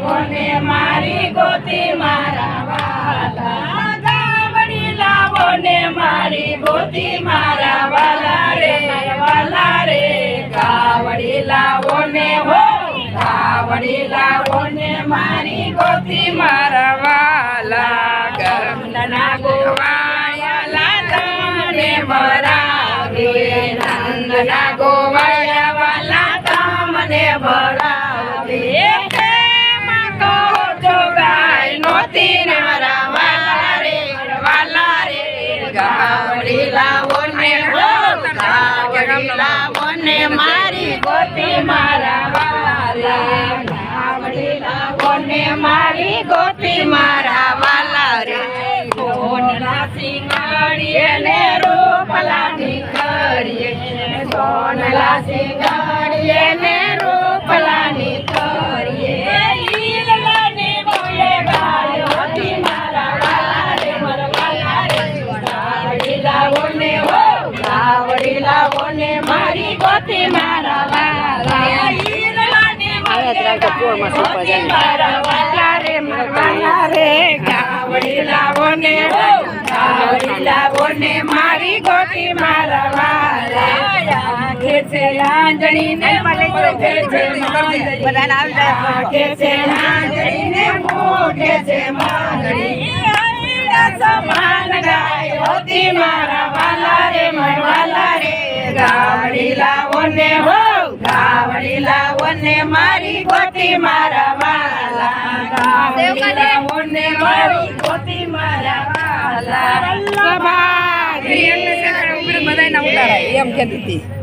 લાવોને મારી ગોતી મારા વાલા ગાવડી લાવોને મારી ગોતી મારા વાલા રે ગાવડી લાવોને હો ગાવડી લાવોને મારી ગોતી મારા વાલા ગમના ગોવાયા તમને ભરાવે નંદના ગોવાયા વાલા તમને ભરાવે ગાવડી લાવોને મારી ગોતી મારા વાલા ગાવડી લાવોને મારી ગોતી મારા વાલા રે સોનલા સિંગાડીએ ને રૂપલાની કરીએ સોનલા સિંગાડીએ ને રૂપલાની કરીએ ઈરલાની બોલે ગાયો હતી મારા વાલા રે લાવોને હો ગાવડી લાવોને મારી ગોતી મારા વાલા મારા વાલા રે ગાવડી લાવોને હો ગાવડી લાવોને મારી ગોતી મારા વાલા ખેસે આંજણી ને મોઢે છે આંજણી ને મોઢે છે માંગણી સમાન ગાય હોતી મારા વાલા રે ગાવડી લાવોને હો ગાવડી લાવોને મારી ગોતી મારા વાલા ગાવડી લાવોને મારી ગોતી મારા વાલા બધાય ના ઉતારાય એમ કહેતી હતી.